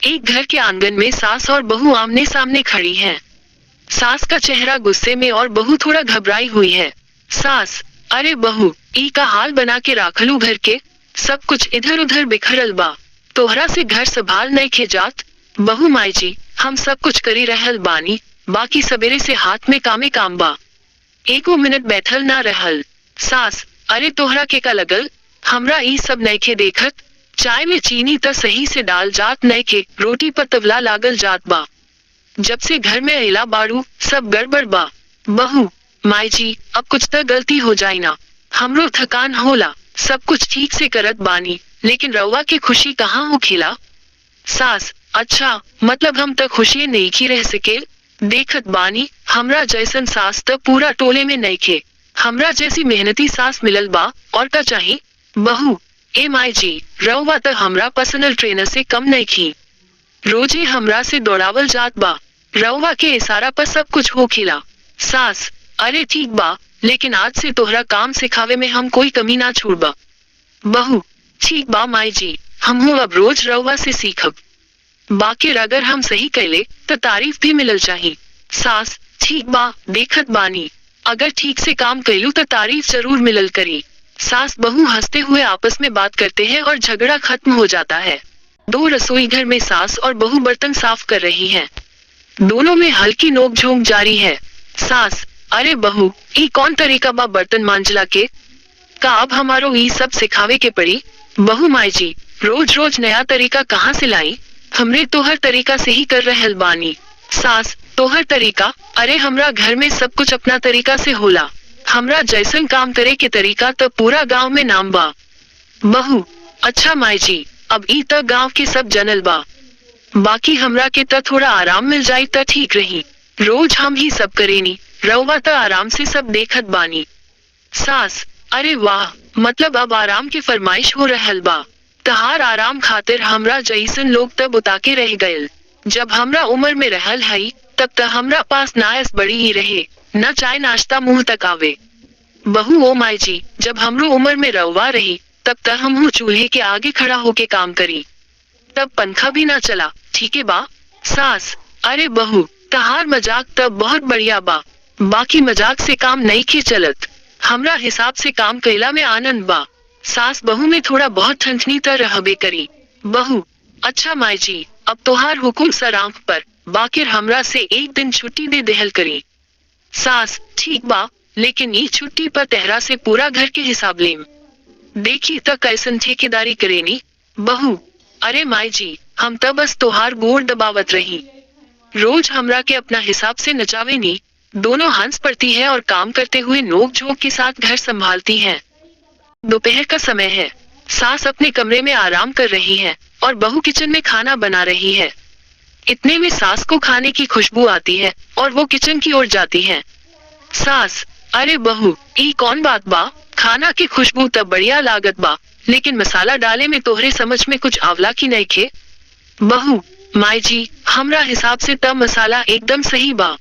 एक घर के आंगन में सास और बहू आमने सामने खड़ी हैं। सास का चेहरा गुस्से में और बहू थोड़ा घबराई हुई है। सास, अरे बहू, ई का हाल बना के राखलू घर के, सब कुछ इधर उधर बिखरल बा, तोहरा से घर संभाल नहीं खेजात। बहू, माई जी, हम सब कुछ करी रहल बानी, बाकी सवेरे से हाथ में कामे काम बा, एको मिनट बैठल ना रहल। सास, अरे तोहरा के का लगल, हमरा ई सब नइखे देखत, चाय में चीनी त सही से डाल जात नइखे, रोटी पर तवला लागल जात बा, जब से घर में अइला बाड़ू सब गड़बड़ बा। बहू, माई जी, अब कुछ त गलती हो जाई ना, हमरो थकान होला, सब कुछ ठीक से करत बानी, लेकिन रउआ के खुशी कहाँ हो खिला। सास, अच्छा, मतलब हम तक खुशी नहीं की रह सके, देखत बानी हमरा जैसन सास त पूरा टोले में नइखे, हमरा जैसी मेहनती सास मिलल बा, और का चाही। बहू, ए माई जी, रउआ त हमरा पर्सनल ट्रेनर से कम नहीं की, रोजे हमरा से दौड़ावल जात बा, रउआ के इशारा पर सब कुछ हो खिला। सास, अरे ठीक बा, लेकिन आज से तोहरा काम सिखावे में हम कोई कमी ना छोड़बा। बहू, ठीक बा माई जी, हमहू अब रोज रउआ से सीखब, बाकी अगर हम सही कैले तो तारीफ भी मिलल चाही। सास, ठीक बा, देखत बानी, अगर ठीक से काम कैलू तो तारीफ जरूर मिलल करी। सास बहू हंसते हुए आपस में बात करते हैं और झगड़ा खत्म हो जाता है। दो रसोई घर में सास और बहू बर्तन साफ कर रही हैं। दोनों में हल्की नोकझोंक जारी है। सास, अरे बहू, ई कौन तरीका बा बर्तन मांजला के, का अब हमारो ई सब सिखावे के पड़ी। बहू, माई जी, रोज रोज नया तरीका कहाँ से लाई, हमरे तोहर तरीका से ही कर रहल बानी। सास, तोहर तरीका, अरे हमरा घर में सब कुछ अपना तरीका से होला, हमरा जैसन काम करे के तरीका तो पूरा गांव में नाम बा। बहू, अच्छा माई जी, अब ई त गांव के सब जनल बा, बाकी हमरा के त थोड़ा आराम मिल जाई त ठीक रही, रोज हम ही सब करेनी, रउआ त आराम से सब देखत बानी। सास, अरे वाह, मतलब अब आराम की फरमाइश हो रहल बा, तहार आराम खातिर हमरा जैसन लोग तब उता के रह गयल, जब हमरा उम्र में रहल हई तब त हमरा पास नायस बड़ी ही रहे, न चाय नाश्ता मुंह तक आवे। बहू, ओ माई जी, जब हमरो उम्र में रउआ रही तब त हमहू चूल्हे के आगे खड़ा होके काम करी, तब पंखा भी ना चला, ठीक है बा। सास, अरे बहू, तहार मजाक तब बहुत बढ़िया बा, बाकी मजाक से काम नहीं के चलत, हमरा हिसाब से काम कैला में आनंद बा। सास बहू में थोड़ा बहुत ठंडनी त रहबे करी। बहू, अच्छा माई जी, अब तोहार हुकुम सर आंख पर, बाकी हमरा से एक दिन छुट्टी दे देहल करी। सास, ठीक बा, लेकिन ये छुट्टी पर तेहरा से पूरा घर के हिसाब लेम, देखी त कैसन ठेकेदारी करेनी। बहू, अरे माई जी, हम त बस तोहार गोड़ दबावत रही, रोज हमरा के अपना हिसाब से नचावे नी। दोनों हंस पड़ती है और काम करते हुए नोक झोंक के साथ घर संभालती हैं। दोपहर का समय है। सास अपने कमरे में आराम कर रही है और बहू किचन में खाना बना रही है। इतने में सास को खाने की खुशबू आती है और वो किचन की ओर जाती है। सास, अरे बहू, ई कौन बात बा, खाना की खुशबू तब बढ़िया लागत बा, लेकिन मसाला डाले में तोहरे समझ में कुछ आवला की नहीं खे। बहू, माई जी, हमरा हिसाब से तब मसाला एकदम सही बा,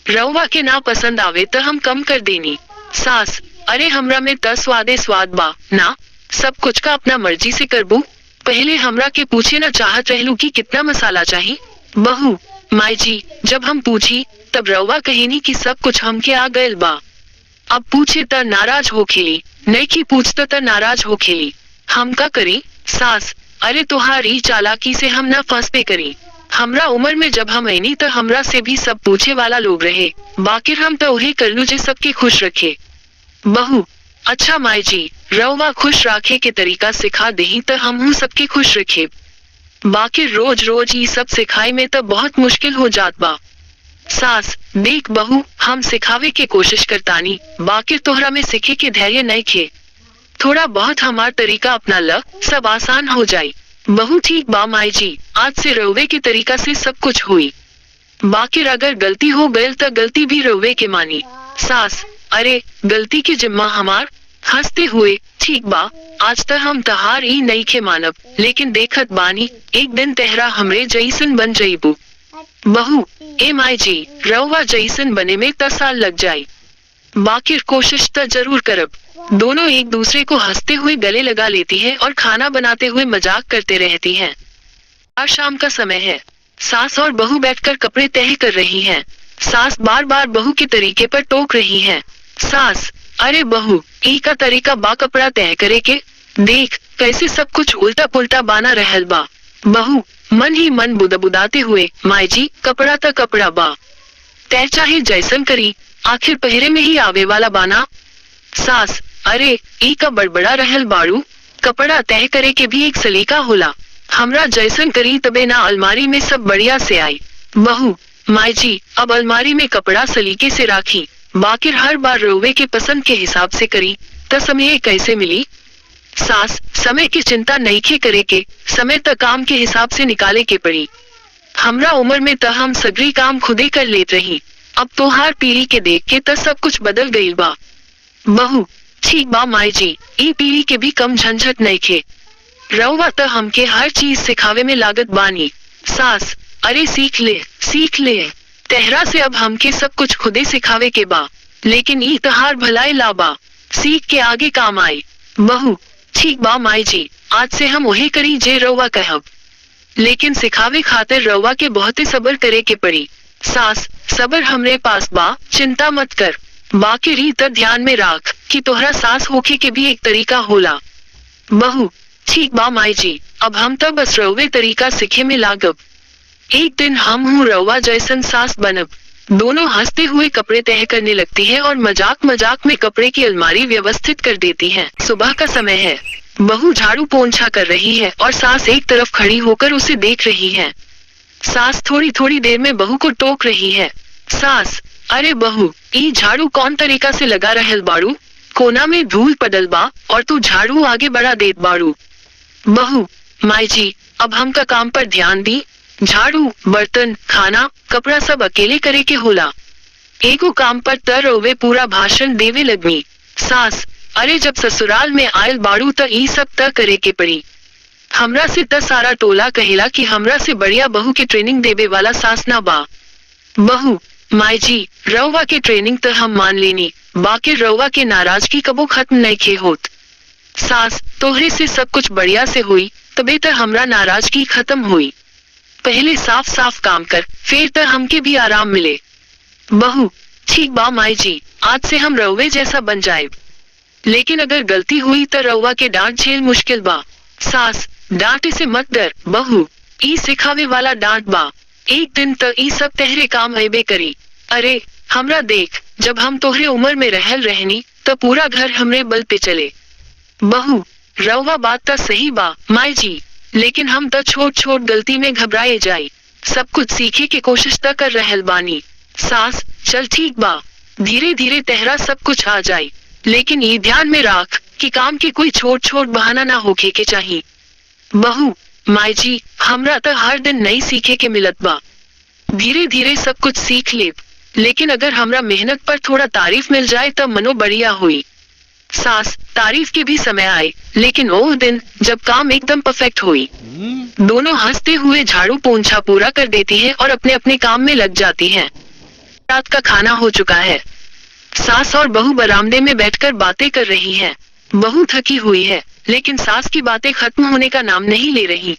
रउआ के ना पसंद आवे तो हम कम कर देनी। सास, अरे हमरा में त स्वादे स्वाद बा ना, सब कुछ का अपना मर्जी से करबू, पहले हमरा के पूछे ना चाहत रहलू कि कितना मसाला चाहिए। बहू, माई जी, जब हम पूछी तब रउआ कहेनी कि सब कुछ हमके आ गयल बा, अब पूछे त नाराज हो खेली, नहीं की पूछता त नाराज हो खेली, हम का करी। सास, अरे तोहारी चालाकी से हम ना फंस पे करी, हमरा उम्र में जब हम ऐनी त हमरा से भी सब पूछे वाला लोग रहे, बाकी हम तो उहे कर लू जे सबके खुश रखे। बहू, अच्छा माई जी, रउआ खुश राखे के तरीका सिखा दही त हमहू सबके खुश रखे, बाकी रोज रोज ये सब सिखाई में तो बहुत मुश्किल हो जात बा। सास, देख बहू, हम सिखावे के कोशिश करतानी, बाकी तोहरा में सीखे के धैर्य नहीं खे, थोड़ा बहुत हमार तरीका अपना ल, सब आसान हो जाई। बहू, ठीक बा माई जी, आज से रउवे के तरीका से सब कुछ हुई, बाकी अगर गलती हो गयल तो गलती भी रउवे के मानी। सास, अरे गलती की जिम्मा हमार, हंसते हुए, ठीक बा, आज तक हम तहार ही नहीं खे मानब, लेकिन देखत बानी एक दिन तेहरा हमरे जैसन बन जईबू। बहू, ए माई जी, रउवा जैसन बने में 10 साल लग जाई, बाकी कोशिश तो जरूर करब। दोनों एक दूसरे को हंसते हुए गले लगा लेती है और खाना बनाते हुए मजाक करते रहती हैं। आज शाम का समय है। सास और बहू बैठकर कपड़े तय कर रही हैं। सास बार बार बहू के तरीके पर टोक रही है। सास, अरे बहू, ई का तरीका बा कपड़ा तय करे के, देख कैसे सब कुछ उल्टा पुल्टा बाना रहल बा। बहू मन ही मन बुदाते हुए, माई जी कपड़ा त कपड़ा बा, तय चाहे जैसन करी, आखिर पहरे में ही आवे वाला बाना। सास, अरे ई का बड़बड़ा रहल बाड़ू, कपड़ा तय करे के भी एक सलीका होला, हमरा जैसन करी तबे ना अलमारी में सब बढ़िया से आई। बहू, माई जी अब अलमारी में कपड़ा सलीके से राखी, बाकिर हर बार रोवे के पसंद के हिसाब से करी त समय कैसे मिली। सास, समय की चिंता नहीं खे करे के, समय त काम के हिसाब से निकाले के पड़ी। हमरा उम्र में त हम सगरी काम खुदे कर लेत रही, अब तो हर पीढ़ी के देख के त सब कुछ बदल गईल बा। बहू, ठीक बा माई जी, ई पीढ़ी के भी कम झंझट नहीं खे, रउआ त हमके हर चीज सिखावे में लागत बानी। सास, अरे सीख ले, तेहरा से अब हमके सब कुछ खुदे सिखावे के बा, लेकिन ई तहार भलाई ला बा, सीख के आगे काम आई। बहू, ठीक बा माई जी, आज से हम वही करी जे रउआ कहब, लेकिन सिखावे खातिर रउआ के बहुते सबर करे के पड़ी। सास, सबर हमरे पास बा, चिंता मत कर, बाकी री त ध्यान में राख कि तोहरा सास होके के भी एक तरीका होला। बहू, ठीक बा माई जी, अब हम तो बस रउवे तरीका सीखे में लागब, एक दिन हम हूँ रउआ जैसन सास बनब। दोनों हंसते हुए कपड़े तय करने लगती है और मजाक मजाक में कपड़े की अलमारी व्यवस्थित कर देती हैं। सुबह का समय है। बहू झाड़ू पोंछा कर रही है और सास एक तरफ खड़ी होकर उसे देख रही है। सास थोड़ी थोड़ी देर में बहू को टोक रही है। सास, अरे बहू, ई झाड़ू कौन तरीका से लगा रहल बाड़ू, कोना में धूल पड़ल बा और तू झाड़ू आगे बढ़ा देत बाड़ू। बहू, माई जी अब हम का काम पर ध्यान दी, झाड़ू, बर्तन, खाना, कपड़ा सब अकेले करे के होला, एगो काम पर त रउवे पूरा भाषण देवे लगनी। सास, अरे जब ससुराल में आयल बाड़ू त ई सब त करे के पड़ी, हमरा से त सारा टोला कहेला कि हमरा से बढ़िया बहू के ट्रेनिंग देवे वाला सास ना बा। बहू, माई जी रउवा के ट्रेनिंग त हम मान लेनी, बाकी रउवा के नाराजगी कबो खत्म नहीं खे होत। सास, तोहरे से सब कुछ बढ़िया से हुई तबे त हमरा नाराजगी खत्म हुई, पहले साफ साफ काम कर, फिर त हमके भी आराम मिले। बहू, ठीक बा माई जी, आज से हम रउवे जैसा बन जाए, लेकिन अगर गलती हुई तो रउवा के डांट झेल मुश्किल बा। सास, डांटे से मत डर बहू, ई सिखावे वाला डांट बा, एक दिन त ई सब तहरे काम अबे करी। अरे हमरा देख, जब हम तोहरे उम्र में रहल रहनी तो पूरा घर हमरे बल पे चले। बहू, रउवा बात त सही बा माई जी, लेकिन हम त छोट छोट गलती में घबराए जाई, सब कुछ सीखे के कोशिश त कर रहल बानी। सास, चल ठीक बा, धीरे धीरे तेहरा सब कुछ आ जाई, लेकिन ये ध्यान में राख कि काम के कोई छोट छोट बहाना ना होके के चाहिए। बहू, माई जी हमरा त हर दिन नई सीखे के मिलत बा, धीरे धीरे सब कुछ सीख ले, लेकिन अगर हमरा मेहनत पर थोड़ा तारीफ मिल जाए तो मनो बढ़िया हुई। सास, तारीफ के भी समय आए, लेकिन वो दिन जब काम एकदम परफेक्ट हुई। दोनों हंसते हुए झाड़ू पोंछा पूरा कर देती हैं और अपने अपने काम में लग जाती हैं। रात का खाना हो चुका है। सास और बहू बरामदे में बैठकर बातें कर रही हैं। बहू थकी हुई है, लेकिन सास की बातें खत्म होने का नाम नहीं ले रही।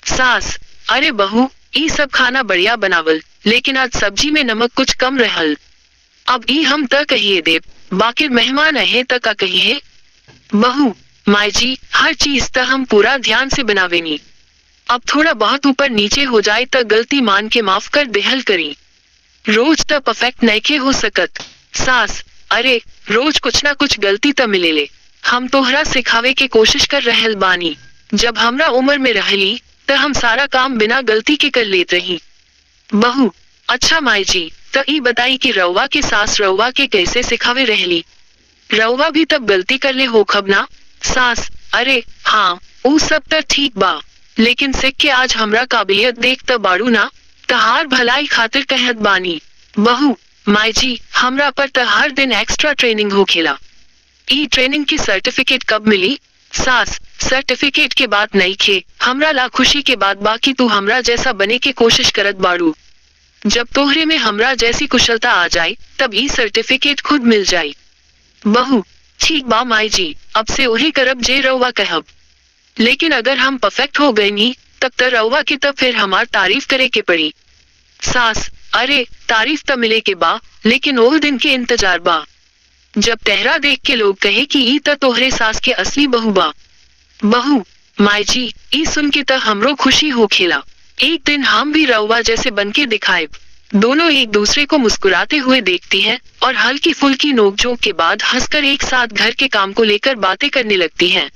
सास, अरे बहू, ई सब खाना बढ़िया बनावल, लेकिन आज सब्जी में नमक कुछ कम रहल, अब ई हम त कहिए देव, बाकी मेहमान अहे त का कहिए। बहू, माई जी हर चीज त हम पूरा ध्यान से बनावेनी, अब थोड़ा बहुत ऊपर नीचे हो जाए त गलती मान के माफ कर देहल करी, रोज त परफेक्ट नइखे हो सकत। सास, अरे रोज कुछ ना कुछ गलती त मिलेले, हम तोहरा सिखावे के कोशिश कर रहल बानी, जब हमरा उम्र में रहली त हम सारा काम बिना गलती के कर लेत रही। बहू, अच्छा माई जी, त ई बताई कि रउवा के सास रउवा के कैसे सिखावे रहली, रउवा भी तब गलती कर ले हो खब ना। सास, अरे हाँ, ऊ सब त ठीक बा, लेकिन सीख के आज हमरा काबिलियत देख त बाड़ू ना, तहार भलाई खातिर कहत बानी। बहू, माई जी हमरा पर त हर दिन एक्स्ट्रा ट्रेनिंग होखेला, ई ट्रेनिंग की सर्टिफिकेट कब मिली। सास, सर्टिफिकेट के बात नहीं खे, हमरा ला खुशी के बात बाकी तू हमरा जैसा बने के कोशिश करत बाड़ू, जब तोहरे में हमरा जैसी कुशलता आ जाए तब ई सर्टिफिकेट खुद मिल जाए। बहू, ठीक बा माई जी, अब से वही करब जे रउवा कहब, लेकिन अगर हम परफेक्ट हो गए नी तब त रउआ के तब फिर हमार तारीफ करे के पड़ी। सास, अरे तारीफ त मिले के बा, लेकिन ओह दिन के इंतजार बा जब तेहरा देख के लोग कहे कि ई त तोहरे सास के असली बहू बा। बहू, माई जी, ई सुन के त हमरो खुशी हो खेला। एक दिन हम भी रउआ जैसे बनके दिखाए। दोनों एक दूसरे को मुस्कुराते हुए देखती हैं और हल्की फुल्की नोकझोंक के बाद हंसकर एक साथ घर के काम को लेकर बातें करने लगती हैं।